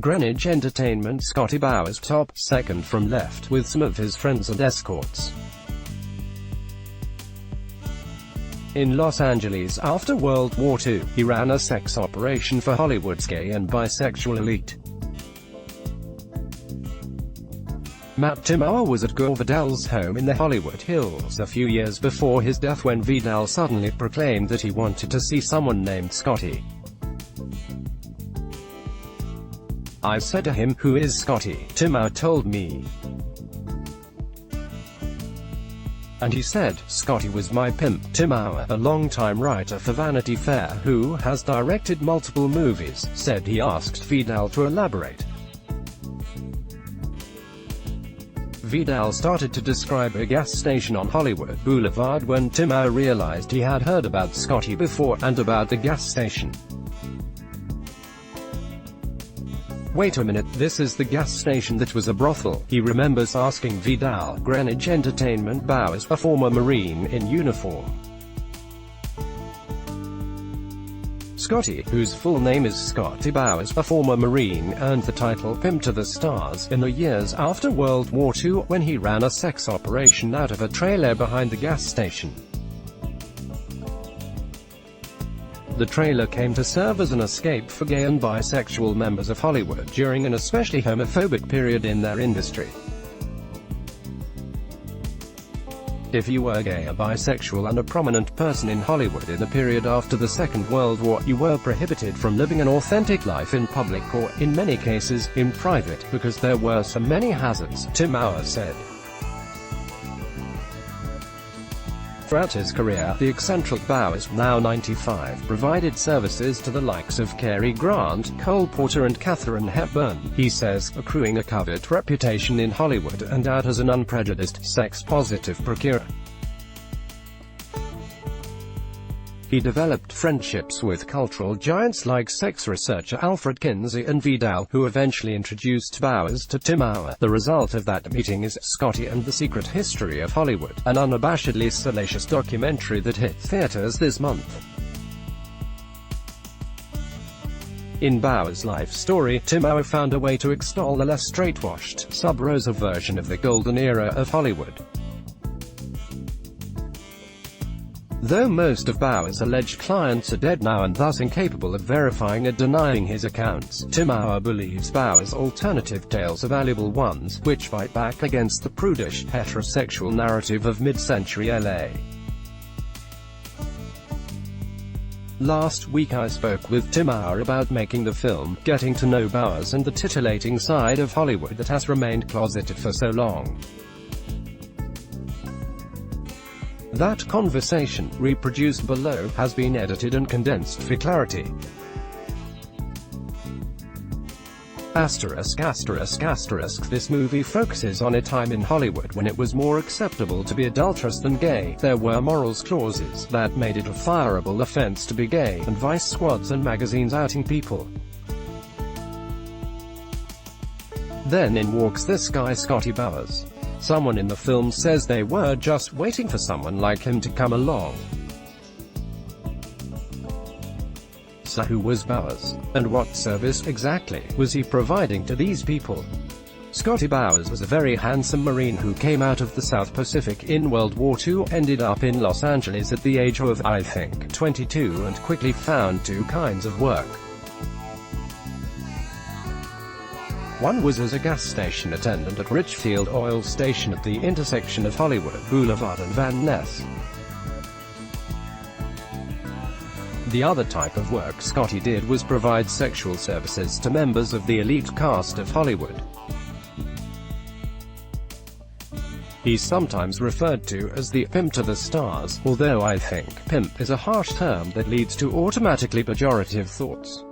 Greenwich Entertainment. Scotty Bowers top, second from left, with some of his friends and escorts. In Los Angeles after World War II, he ran a sex operation for Hollywood's gay and bisexual elite. Matt Timauer was at Gore Vidal's home in the Hollywood Hills a few years before his death when Vidal suddenly proclaimed that he wanted to see someone named Scotty. "I said to him, 'Who is Scotty?' Timauer told me. And he said, 'Scotty was my pimp.'" Timauer, a longtime writer for Vanity Fair who has directed multiple movies, said he asked Vidal to elaborate. Vidal started to describe a gas station on Hollywood Boulevard when Timauer realized he had heard about Scotty before, and about the gas station. "Wait a minute, this is the gas station that was a brothel," he remembers asking Vidal. Greenwich Entertainment. Bowers, a former Marine in uniform. Scotty, whose full name is Scotty Bowers, a former Marine, earned the title Pimp to the Stars in the years after World War II, when he ran a sex operation out of a trailer behind the gas station. The trailer came to serve as an escape for gay and bisexual members of Hollywood during an especially homophobic period in their industry. If you were gay or bisexual and a prominent person in Hollywood in the period after the Second World War, you were prohibited from living an authentic life in public or, in many cases, in private, because there were so many hazards, Timauer said. Throughout his career, the eccentric Bowers, now 95, provided services to the likes of Cary Grant, Cole Porter and Katharine Hepburn, he says, accruing a coveted reputation in Hollywood and out as an unprejudiced, sex-positive procurer. He developed friendships with cultural giants like sex researcher Alfred Kinsey and Vidal, who eventually introduced Bowers to Timauer. The result of that meeting is Scotty and the Secret History of Hollywood, an unabashedly salacious documentary that hit theaters this month. In Bowers' life story, Timauer found a way to extol the less straight-washed, sub-rosa version of the golden era of Hollywood. Though most of Bowers' alleged clients are dead now and thus incapable of verifying or denying his accounts, Timauer believes Bowers' alternative tales are valuable ones, which fight back against the prudish, heterosexual narrative of mid-century LA. Last week I spoke with Timauer about making the film, getting to know Bowers and the titillating side of Hollywood that has remained closeted for so long. That conversation, reproduced below, has been edited and condensed for clarity. Asterisk, asterisk, asterisk. This movie focuses on a time in Hollywood when it was more acceptable to be adulterous than gay. There were morals clauses that made it a fireable offense to be gay, and vice squads and magazines outing people. Then in walks this guy Scotty Bowers. Someone in the film says they were just waiting for someone like him to come along. So who was Bowers? And what service exactly was he providing to these people? Scotty Bowers was a very handsome Marine who came out of the South Pacific in World War II, ended up in Los Angeles at the age of, I think, 22, and quickly found two kinds of work. One was as a gas station attendant at Richfield Oil Station at the intersection of Hollywood Boulevard and Van Ness. The other type of work Scotty did was provide sexual services to members of the elite cast of Hollywood. He's sometimes referred to as the pimp to the stars, although I think pimp is a harsh term that leads to automatically pejorative thoughts.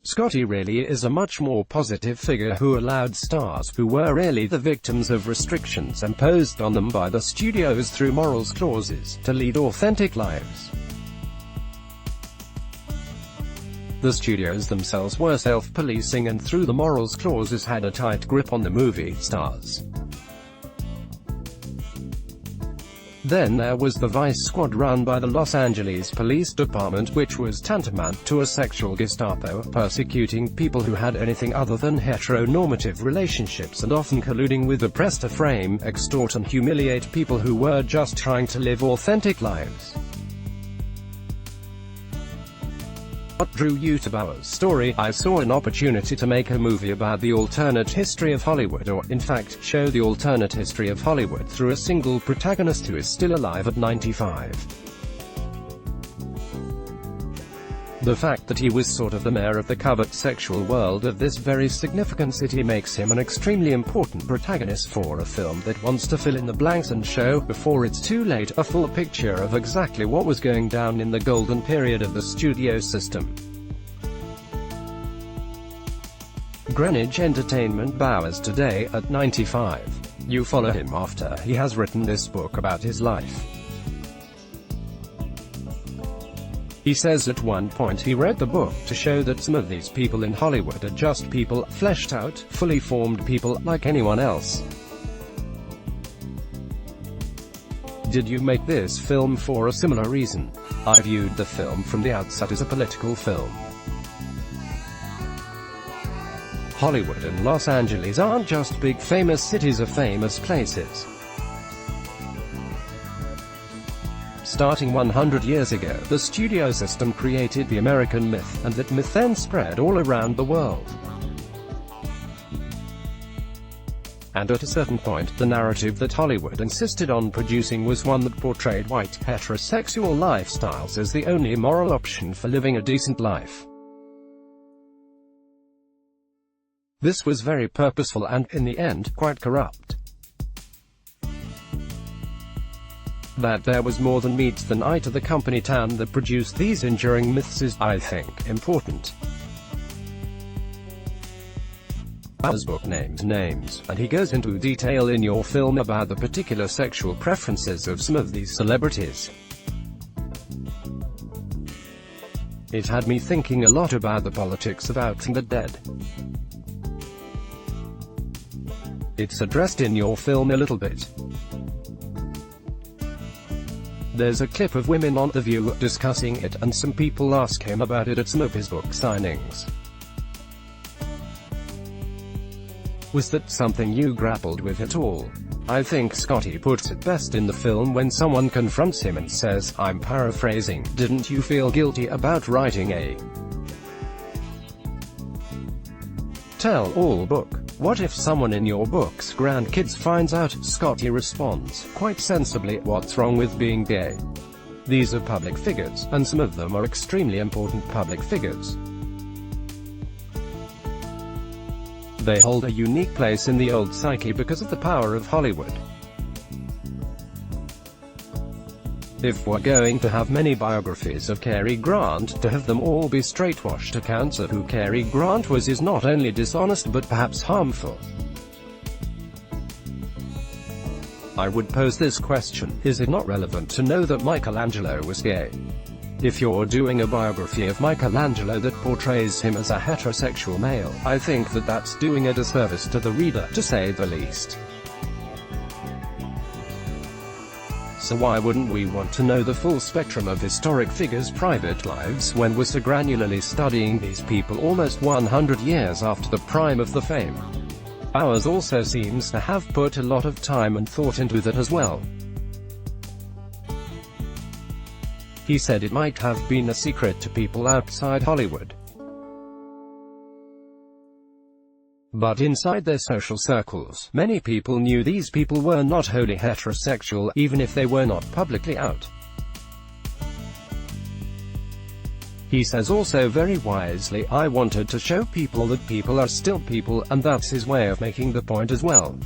Scotty really is a much more positive figure who allowed stars, who were really the victims of restrictions imposed on them by the studios through morals clauses, to lead authentic lives. The studios themselves were self-policing and through the morals clauses had a tight grip on the movie stars. Then there was the Vice Squad run by the Los Angeles Police Department, which was tantamount to a sexual Gestapo, persecuting people who had anything other than heteronormative relationships and often colluding with the press to frame, extort and humiliate people who were just trying to live authentic lives. What drew you to Bauer's story? I saw an opportunity to make a movie about the alternate history of Hollywood, or, in fact, show the alternate history of Hollywood through a single protagonist who is still alive at 95. The fact that he was sort of the mayor of the covert sexual world of this very significant city makes him an extremely important protagonist for a film that wants to fill in the blanks and show, before it's too late, a full picture of exactly what was going down in the golden period of the studio system. Greenwich Entertainment. Bowers today, at 95. You follow him after he has written this book about his life. He says at one point he read the book to show that some of these people in Hollywood are just people, fleshed out, fully formed people, like anyone else. Did you make this film for a similar reason? I viewed the film from the outset as a political film. Hollywood and Los Angeles aren't just big famous cities or famous places. Starting 100 years ago, the studio system created the American myth, and that myth then spread all around the world. And at a certain point, the narrative that Hollywood insisted on producing was one that portrayed white, heterosexual lifestyles as the only moral option for living a decent life. This was very purposeful and, in the end, quite corrupt. That there was more than meets the eye to the company town that produced these enduring myths is, I think, important. Bauer's book names names, and he goes into detail in your film about the particular sexual preferences of some of these celebrities. It had me thinking a lot about the politics of outing the dead. It's addressed in your film a little bit. There's a clip of women on The View discussing it, and some people ask him about it at some of his book signings. Was that something you grappled with at all? I think Scotty puts it best in the film when someone confronts him and says, I'm paraphrasing, "Didn't you feel guilty about writing a tell-all book? What if someone in your book's grandkids finds out?" Scotty responds, quite sensibly, "What's wrong with being gay? These are public figures, and some of them are extremely important public figures. They hold a unique place in the old psyche because of the power of Hollywood. If we're going to have many biographies of Cary Grant, to have them all be straightwashed accounts of who Cary Grant was is not only dishonest but perhaps harmful." I would pose this question: is it not relevant to know that Michelangelo was gay? If you're doing a biography of Michelangelo that portrays him as a heterosexual male, I think that that's doing a disservice to the reader, to say the least. So why wouldn't we want to know the full spectrum of historic figures' private lives when we're so granularly studying these people almost 100 years after the prime of the fame? Bowers also seems to have put a lot of time and thought into that as well. He said it might have been a secret to people outside Hollywood, but inside their social circles, many people knew these people were not wholly heterosexual, even if they were not publicly out. He says also very wisely, I wanted to show people that people are still people, and that's his way of making the point as well.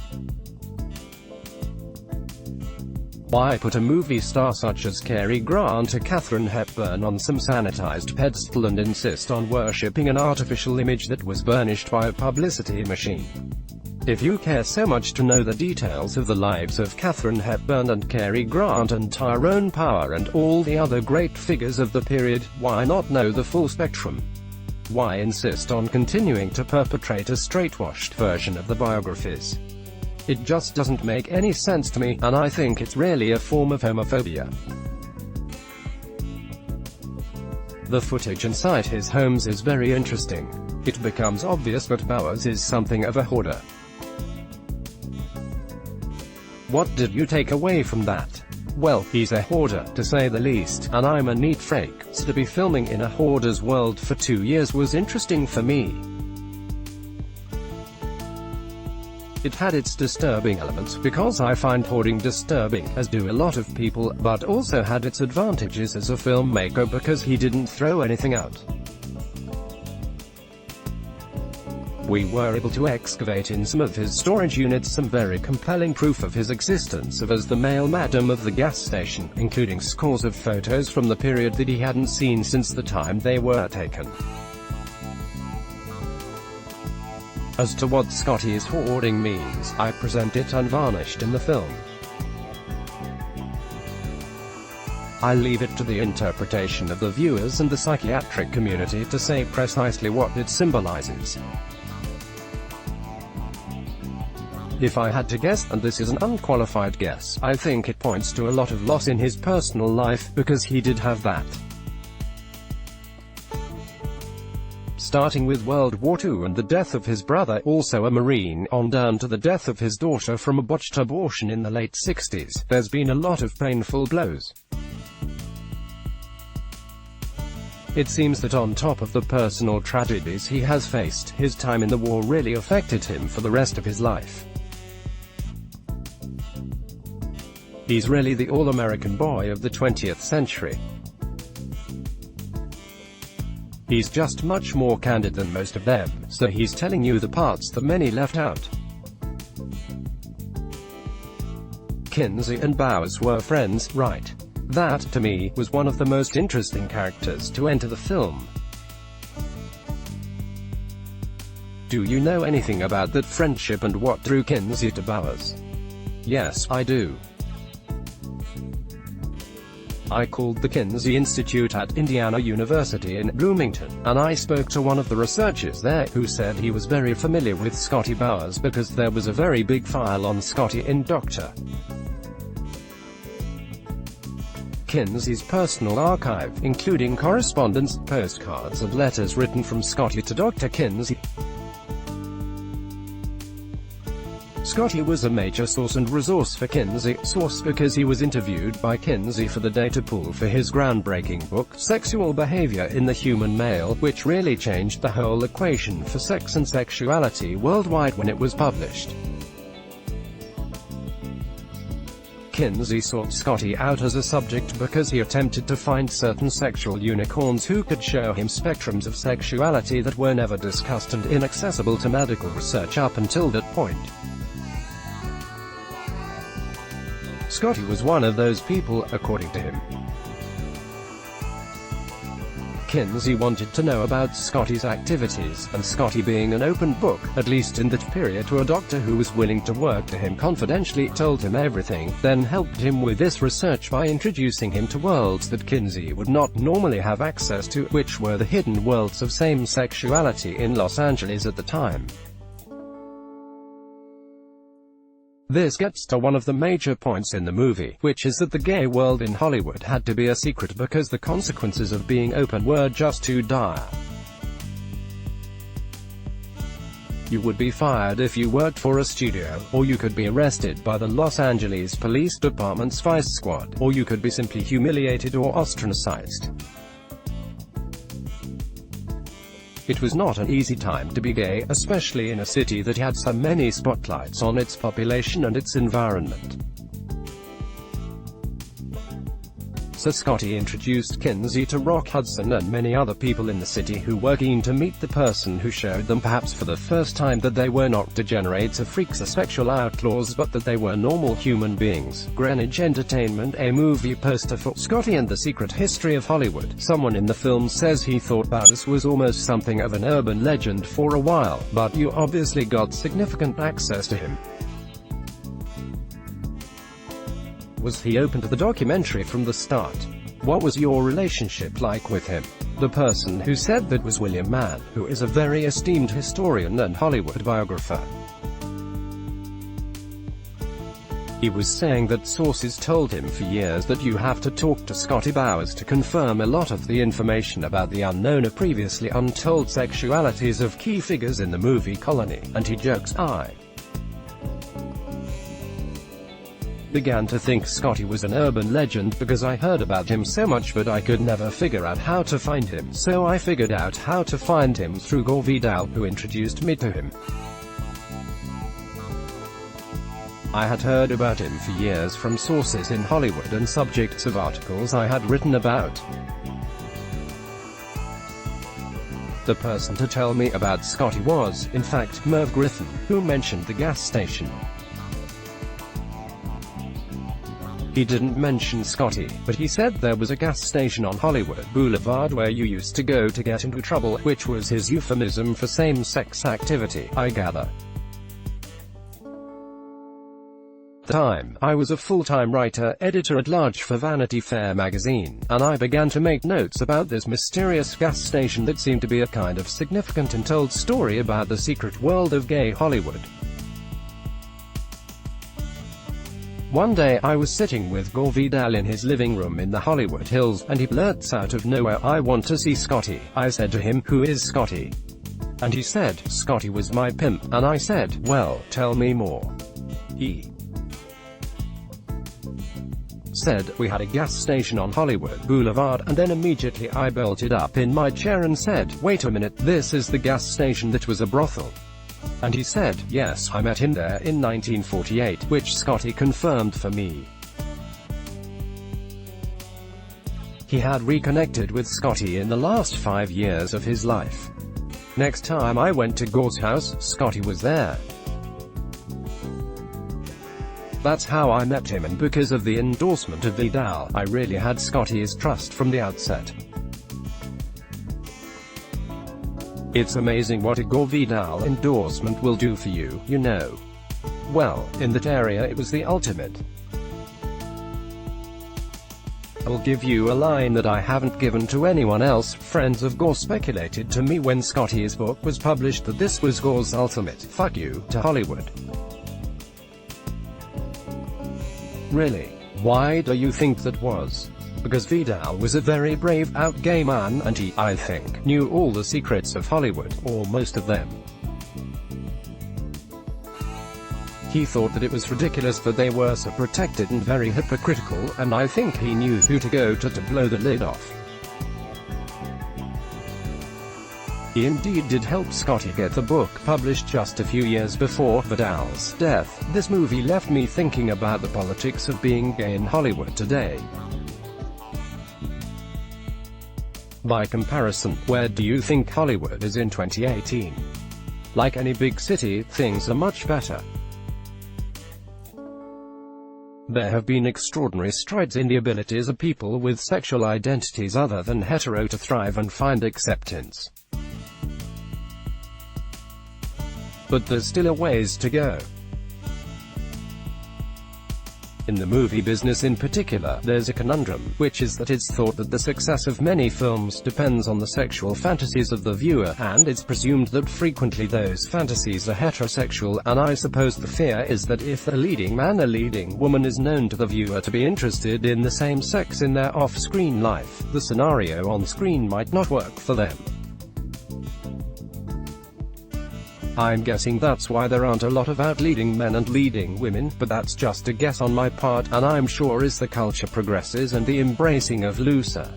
Why put a movie star such as Cary Grant or Katharine Hepburn on some sanitized pedestal and insist on worshipping an artificial image that was burnished by a publicity machine? If you care so much to know the details of the lives of Katharine Hepburn and Cary Grant and Tyrone Power and all the other great figures of the period, why not know the full spectrum? Why insist on continuing to perpetrate a straightwashed version of the biographies? It just doesn't make any sense to me, and I think it's really a form of homophobia. The footage inside his homes is very interesting. It becomes obvious that Bowers is something of a hoarder. What did you take away from that? Well, he's a hoarder, to say the least, and I'm a neat freak, so to be filming in a hoarder's world for 2 years was interesting for me. It had its disturbing elements, because I find hoarding disturbing, as do a lot of people, but also had its advantages as a filmmaker because he didn't throw anything out. We were able to excavate in some of his storage units some very compelling proof of his existence as the male madam of the gas station, including scores of photos from the period that he hadn't seen since the time they were taken. As to what Scotty's hoarding means, I present it unvarnished in the film. I leave it to the interpretation of the viewers and the psychiatric community to say precisely what it symbolizes. If I had to guess, and this is an unqualified guess, I think it points to a lot of loss in his personal life, because he did have that. Starting with World War II and the death of his brother, also a Marine, on down to the death of his daughter from a botched abortion in the late 60s, there's been a lot of painful blows. It seems that on top of the personal tragedies he has faced, his time in the war really affected him for the rest of his life. He's really the all-American boy of the 20th century. He's just much more candid than most of them, so he's telling you the parts that many left out. Kinsey and Bowers were friends, right? That, to me, was one of the most interesting characters to enter the film. Do you know anything about that friendship and what drew Kinsey to Bowers? Yes, I do. I called the Kinsey Institute at Indiana University in Bloomington, and I spoke to one of the researchers there, who said he was very familiar with Scotty Bowers because there was a very big file on Scotty in Dr. Kinsey's personal archive, including correspondence, postcards and letters written from Scotty to Dr. Kinsey. Scotty was a major source and resource for Kinsey, source because he was interviewed by Kinsey for the data pool for his groundbreaking book, Sexual Behavior in the Human Male, which really changed the whole equation for sex and sexuality worldwide when it was published. Kinsey sought Scotty out as a subject because he attempted to find certain sexual unicorns who could show him spectrums of sexuality that were never discussed and inaccessible to medical research up until that point. Scotty was one of those people, according to him. Kinsey wanted to know about Scotty's activities, and Scotty, being an open book, at least in that period, to a doctor who was willing to work to him confidentially, told him everything, then helped him with this research by introducing him to worlds that Kinsey would not normally have access to, which were the hidden worlds of same sexuality in Los Angeles at the time. This gets to one of the major points in the movie, which is that the gay world in Hollywood had to be a secret because the consequences of being open were just too dire. You would be fired if you worked for a studio, or you could be arrested by the Los Angeles Police Department's Vice Squad, or you could be simply humiliated or ostracized. It was not an easy time to be gay, especially in a city that had so many spotlights on its population and its environment. So Scotty introduced Kinsey to Rock Hudson and many other people in the city who were keen to meet the person who showed them, perhaps for the first time, that they were not degenerates or freaks or sexual outlaws, but that they were normal human beings. Greenwich Entertainment, a movie poster for Scotty and the Secret History of Hollywood. Someone in the film says he thought Bowers was almost something of an urban legend for a while, but you obviously got significant access to him. Was he open to the documentary from the start? What was your relationship like with him? The person who said that was William Mann, who is a very esteemed historian and Hollywood biographer. He was saying that sources told him for years that you have to talk to Scotty Bowers to confirm a lot of the information about the unknown or previously untold sexualities of key figures in the movie Colony, and he jokes, I began to think Scotty was an urban legend because I heard about him so much but I could never figure out how to find him, so I figured out how to find him through Gore Vidal, who introduced me to him. I had heard about him for years from sources in Hollywood and subjects of articles I had written about. The person to tell me about Scotty was, in fact, Merv Griffin, who mentioned the gas station. He didn't mention Scotty, but he said there was a gas station on Hollywood Boulevard where you used to go to get into trouble, which was his euphemism for same-sex activity, I gather. At the time, I was a full-time writer, editor-at-large for Vanity Fair magazine, and I began to make notes about this mysterious gas station that seemed to be a kind of significant untold story about the secret world of gay Hollywood. One day I was sitting with Gore Vidal in his living room in the Hollywood Hills, and he blurts out of nowhere, I want to see Scotty. I said to him, who is Scotty? And he said, Scotty was my pimp, and I said, well, tell me more. He said, we had a gas station on Hollywood Boulevard, and then immediately I belted up in my chair and said, wait a minute, this is the gas station that was a brothel. And he said, yes, I met him there in 1948, which Scotty confirmed for me. He had reconnected with Scotty in the last 5 years of his life. Next time I went to Gore's house, Scotty was there. That's how I met him, and because of the endorsement of Vidal, I really had Scotty's trust from the outset. It's amazing what a Gore Vidal endorsement will do for you, you know. Well, in that area it was the ultimate. I'll give you a line that I haven't given to anyone else. Friends of Gore speculated to me when Scotty's book was published that this was Gore's ultimate fuck you to Hollywood. Really? Why do you think that was? Because Vidal was a very brave out gay man, and he, I think, knew all the secrets of Hollywood, or most of them. He thought that it was ridiculous that they were so protected and very hypocritical, and I think he knew who to go to blow the lid off. He indeed did help Scotty get the book published just a few years before Vidal's death. This movie left me thinking about the politics of being gay in Hollywood today. By comparison, where do you think Hollywood is in 2018? Like any big city, things are much better. There have been extraordinary strides in the abilities of people with sexual identities other than hetero to thrive and find acceptance. But there's still a ways to go. In the movie business in particular, there's a conundrum, which is that it's thought that the success of many films depends on the sexual fantasies of the viewer, and it's presumed that frequently those fantasies are heterosexual, and I suppose the fear is that if a leading man or leading woman is known to the viewer to be interested in the same sex in their off-screen life, the scenario on screen might not work for them. I'm guessing that's why there aren't a lot of out-leading men and leading women, but that's just a guess on my part, and I'm sure as the culture progresses and the embracing of looser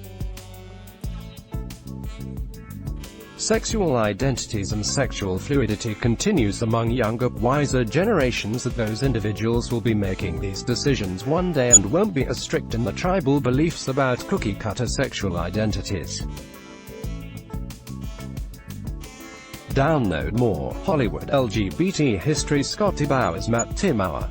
sexual identities and sexual fluidity continues among younger, wiser generations, that those individuals will be making these decisions one day and won't be as strict in the tribal beliefs about cookie-cutter sexual identities. Download more Hollywood LGBT history. Scotty Bowers, Matt Timauer.